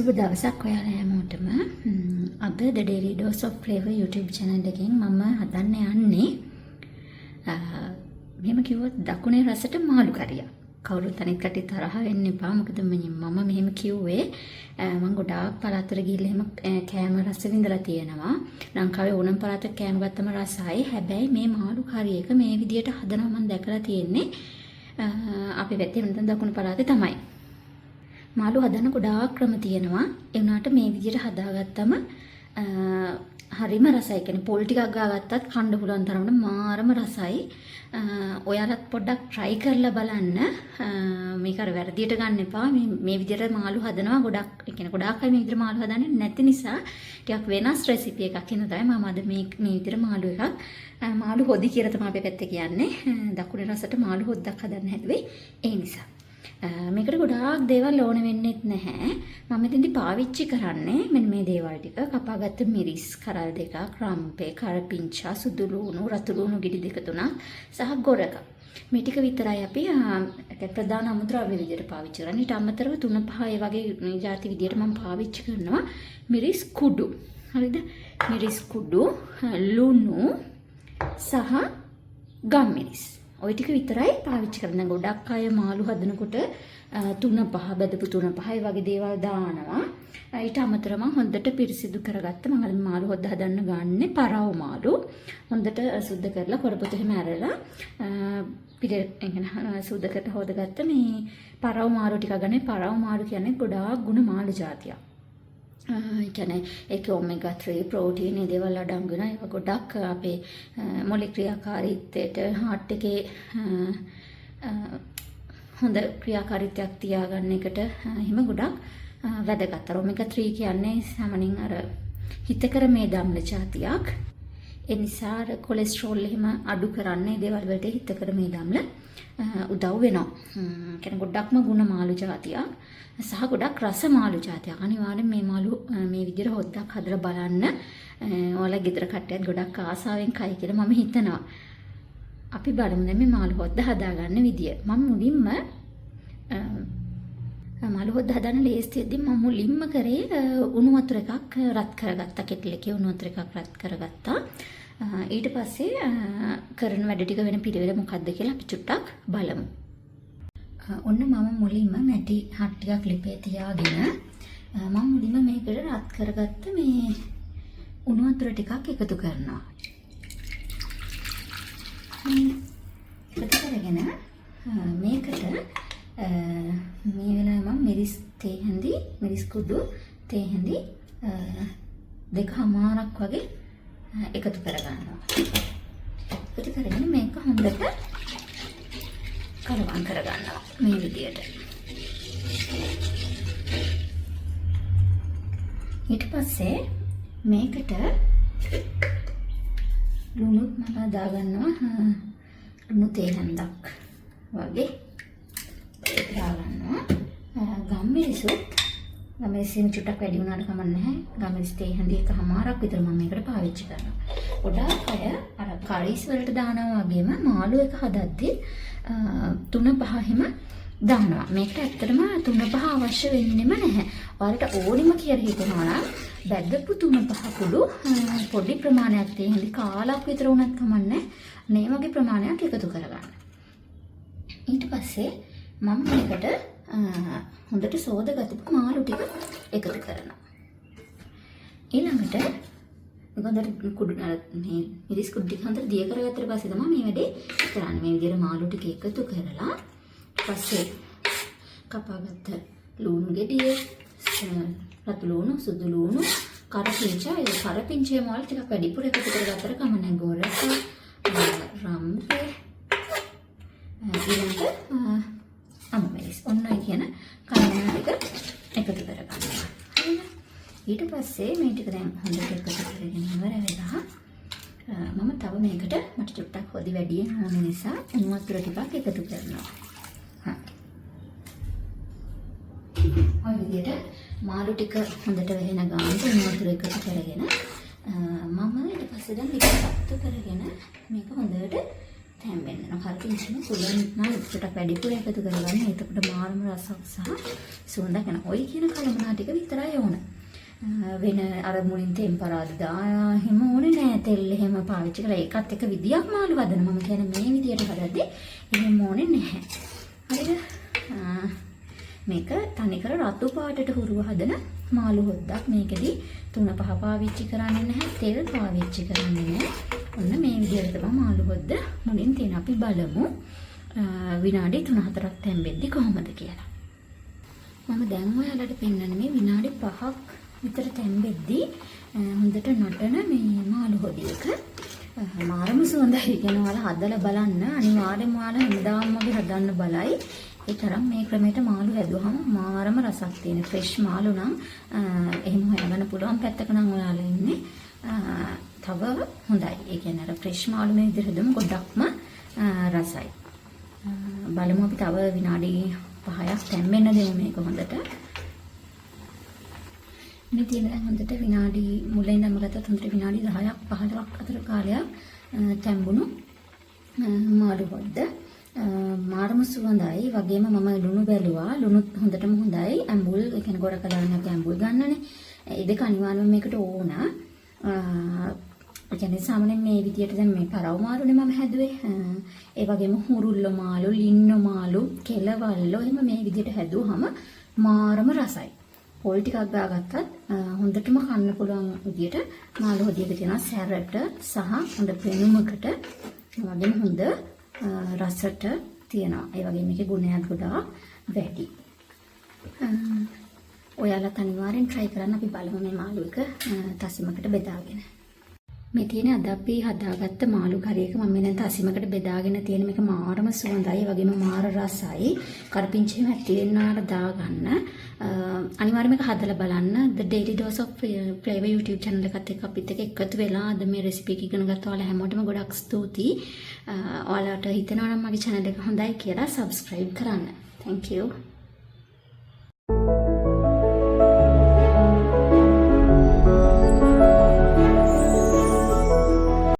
සුබ දවසක් ඔයාලා හැමෝටම. අද The Daily Dose of Flavor YouTube channel එකෙන් මම හදන්න යන්නේ මෙහෙම කිව්වොත් දකුණේ රසට මාළු කරියක්. කවුරුත් අනිත් කටේ තරහ වෙන්න එපා. මොකද මම මෙහෙම කිව්වේ මම ගොඩාක් පළාතට ගිහිල්ලා එහෙම කෑම රස විඳලා තියෙනවා. ලංකාවේ ඕනම පළාතක කෑම ගත්තම රසයි. හැබැයි මේ මාළු කරිය එක මේ විදියට හදනවා මම දැකලා තියෙන්නේ. අපි පැත්තේ නැත්නම් දකුණු පළාතේ තමයි. මාළු හදන්න ගොඩාක් ක්‍රම තියෙනවා. ඒ වුණාට මේ විදිහට හදාගත්තම හරිම රසයි. කියන්නේ පොල් ටිකක් ගාගත්තත් කන්න පුළුවන් තරමට මාරම රසයි. ඔයාලත් පොඩ්ඩක් try කරලා බලන්න. මේක අර වැරදියට ගන්න එපා. මේ විදිහට මාළු හදනවා ගොඩක්. ඒ කියන්නේ ගොඩාක් අය මේ විදිහට මාළු හදන්නේ නැති නිසා ටිකක් වෙනස් රෙසිපි එකක් කියන තමයි මම අද මේ විදිහට මාළු එකක් මාළු හොදි කියලා තමයි අපේ පැත්තේ කියන්නේ. දකුණේ රසට මාළු හොද්දක් හදන්න හැදුවේ ඒ නිසා. මේකට ගොඩාක් දේවල් ඕන වෙන්නේ නැහැ. මම ඉතින්දි පාවිච්චි කරන්නේ මෙන්න මේ දේවල් ටික. කපාගත්ත මිරිස් කරල් දෙකක්, රම්පේ, කරපිංචා, සුදු ලුණු, රතු ලුණු ගෙඩි දෙක තුනක් සහ ගොරක. මේ ටික විතරයි අපි ප්‍රධාන අමුද්‍රව්‍ය විදිහට පාවිච්චි කරන්නේ. ඊට අමතරව 3-5 වගේ ಜಾති විදිහට මම පාවිච්චි කරනවා මිරිස් කුඩු. හරිද? මිරිස් කුඩු, ලුණු සහ ගම්මිරිස්. ඔය ටික විතරයි පාවිච්චි කරන්නේ. ගොඩක් අය මාළු හදනකොට 3-5 බෙදපු 3-5 වගේ දේවල් දානවා. ඊට අමතරව හොඳට පිරිසිදු කරගත්ත මම අද මාළු හොද්ද හදන්න ගන්නේ පරාව මාළු. හොඳට සුද්ධ කරලා කොරපොත එහෙම ඇරලා සුද්ධ කරලා හොදගත්ත මේ පරාව මාළු ටික ගන්නේ. පරාව මාළු කියන්නේ ගොඩාක් ගුණ මාළු జాතියක්. ඒ කියන්නේ ඒක ඔමෙගා 3 ප්‍රෝටීන් ඒ දේවල් අඩංගු වෙනවා. ඒක ගොඩක් අපේ මොළේ ක්‍රියාකාරීත්වයට හાર્ට් එකේ හොඳ ක්‍රියාකාරීත්වයක් තියාගන්න එකට එහෙම ගොඩක් වැදගත්. ඔමෙගා 3 කියන්නේ සාමාන්‍යයෙන් අර හිතකර මේ ධම්ල జాතියක්. ඒ නිසා කොලෙස්ටරෝල් එහෙම අඩු කරන්නේ දේවල් වලට හිතකර මේ ධම්ල උදව් වෙනවා. කියන්නේ ගොඩක්ම ගුණ මාළු జాතියක්. සහ ගොඩක් රස මාළු జాතියක්. අනිවාර්යෙන් මේ මාළු මේ විදිහට හොද්දක් හදලා බලන්න. ඔයාලා ගෙදර කට්ටියත් ගොඩක් ආසාවෙන් කයි කියලා මම හිතනවා. අපි බලමු දැන් මේ මාළු හොද්ද හදාගන්න විදිය. මම මුලින්ම මාළු හොද්ද හදන්න ලේස්තියෙදි මම මුලින්ම කරේ උණු වතුර එකක් රත් කරගත්තා. කෙටල් එකේ උණු වතුර එකක් රත් කරගත්තා. ඊට පස්සේ කරන වැඩ ටික වෙන පිළිවෙල මොකක්ද කියලා අපි චුට්ටක් බලමු. ඔන්න මම මුලින්ම මැටි හත් ටිකක් ලිපේ තියාගෙන මම මුලින්ම මේකට රත් කරගත්ත මේ උණු වතුර ටිකක් එකතු කරනවා. එකතු කරගෙන මේකට මේ වෙලාවේ මම මිරිස් කුඩු තේ හැඳි 2මාරක් වගේ එකතු කරගන්නවා. එකතු කරගෙන මේක හොඳට කලවම් කරගන්නවා මේ විදියට. ඊට පස්සේ මේකට ලුණුත් මම දාගන්නවා. ලුණු තේ හැන්දක් වගේ දාගන්නවා. ගම්මිරිසින් චුට්ටක් වැඩි වුණාට කමක් නැහැ. ගම්මිරිස් තේ හැන්දි 1මාරක් විතර මම මේකට පාවිච්චි කරනවා. ගොඩාක් අය අර කරිස් වලට දානවා වගේම මාළු එක හදද්දී 3-5 එහෙම දානවා. මේකට ඇත්තටම 3-5 අවශ්‍ය වෙන්නෙම නැහැ. ඔයාලට ඕනිම කියලා හිතනවා නම් බැදපු 3-5 කුඩු පොඩි ප්‍රමාණයක් තේ හැඳි කාලක් විතර වුණත් කමන්නේ. මේ වගේ ප්‍රමාණයක් එකතු කරගන්න. ඊට පස්සේ මම මේකට හොඳට සෝදගත්තු මාළු ටික එකතු කරනවා. ඊළඟට හොඳට කුඩු මේ මිරිස් කුඩු ටික හොඳට දිය කරගත්තට පස්සේ තමයි මේ වැඩේ කරන්නේ. මේ විදිහට මාළු ටික එකතු කරලා පස්සේ කපාගත්ත ලුණු ගෙඩිය, රතු ලුණු, සුදු ලුණු, කරපිංචා, ඒ කරපිංචේ මාළු ටිකක් වැඩිපුර එකතු කරගත්තට කමන්නේ. ගොරක, රම්පේ, ඊළඟට අමුමිරිස්. ඔන්නයි කියන කලවම් ටික එකතු කරගන්නවා. ඊට පස්සේ මේ ටික දැන් හොඳට එකතු කරගෙන ඉවර වෙලා මම තව මේකට මට චුට්ටක් හොදි වැඩි ඕන නිසා උණු වතුර ටිකක් එකතු කරනවා. ඔය විදිහට මාළු ටික හොඳට වෙහෙන ගානට උණු වතුර එකතු කරගෙන මම ඊට පස්සේ දැන් මේක සත්තු කරගෙන මේක හොඳට තැම්බෙන්න දෙනවා. කරපිංචිම පුළුවන් නම් ටිකක් වැඩිපුර එකතු කරගන්න. එතකොට මාරම රසක් සහ සුවඳක් එනවා. ඔය කියන කලමනා ටික විතරයි ඕන. වෙන අර මුලින් තෙම්පරාදු දාලා එහෙම ඕනේ නෑ. තෙල් එහෙම පාවිච්චි කරලා ඒකත් එක විදියක් මාළු හදන. මම කියන්නේ මේ විදියට හදද්දී එහෙම ඕනේ නැහැ. හරිද? මේක තනිකර රතු පාටට හුරුව හදන මාළු හොද්දක්. මේකෙදි 3-5 පාවිච්චි කරන්නේ නැහැ. තෙල් පාවිච්චි කරන්නේ නැහැ. ඔන්න මේ විදිහට තමයි මාළු හොද්ද මුලින් තියෙන. අපි බලමු විනාඩි 3-4ක් තැම්බෙද්දි කොහොමද කියලා. මම දැන් ඔයාලට පෙන්නන්නේ මේ විනාඩි 5ක් විතර තැම්බෙද්දි හොඳට නටන මේ මාළු හොදියක මාරම සුවඳයි කියන ඔයාලා හදලා බලන්න. අනිවාර්යෙන්ම ඔයාලා හැමදාම වගේ හදන්න බලයි. ඒ තරම් මේ ක්‍රමයට මාළු හැදුවහම මාරම රසක් තියෙන ෆ්‍රෙෂ් මාළු නම් එහෙම හොයගන්න පුළුවන් පැත්තක නම් ඔයාලා ඉන්නේ. තව හොඳයි. ඒ කියන්නේ අර ෆ්‍රෙෂ් මාළු මේ විදිහට හදමු ගොඩක්ම රසයි. බලමු අපි තව විනාඩි 5ක් තැම්බෙන්න දෙමු මේක හොඳට. මේ තියෙන දැන් හොඳට විනාඩි මුලින් ඉඳන්ම ගත්තත් හොඳට විනාඩි 10ක් 15ක් අතර කාලයක් තැම්බුණු මාළු හොද්ද. මාරම සුවඳයි. වගේම මම ලුණු බැලුවා. ලුණුත් හොඳටම හොඳයි. ඇඹුල් ඒ කියන්නේ ගොඩක දාන්න අපි ඇඹුල් ගන්නනේ. ඒ දෙක අනිවාර්යයෙන්ම මේකට ඕන. ඒ කියන්නේ සාමාන්‍යයෙන් මේ විදියට දැන් මේ පරව මාළුනේ මම හැදුවේ. ඒ වගේම හුරුල්ල මාළු, ලින්න මාළු, කෙලවල්ලෝ එහෙම මේ විදියට හැදුවහම මාරම රසයි. පොල් ටිකක් දාගත්තත් හොඳටම කන්න පුළුවන් විදියට මාළු හොදියක තියෙන සැරට සහ හොඳ පෙනුමකට වගේම හොඳ රසට තියෙනවා. ඒ වගේ මේකේ ගුණයක් ගොඩාක් වැඩි. ඔයාලා අනිවාර්යෙන් try කරන්න. අපි බලමු මේ මාළු එක තසිමකට බෙදාගෙන. මේ තියෙන අද අපි හදාගත්ත මාළු කරියක මම දැන් තසිමකට බෙදාගෙන තියෙන මේක මාරම සුවඳයි. වගේම මාර රසයි. කරපිංචිම ඇතිවෙනාට දාගන්න. අනිවාර්යයෙන්ම මේක හදලා බලන්න. The Daily Dose of Flavor YouTube channel එකත් එක්ක අපිත් එක්ක එකතු වෙලා අද මේ රෙසිපි එක ඉගෙන ගත්ත ඔයාලා හැමෝටම ගොඩක් ස්තුතියි. ඔයාලට හිතෙනවා නම් මගේ channel එක හොඳයි කියලා subscribe කරන්න. Thank you.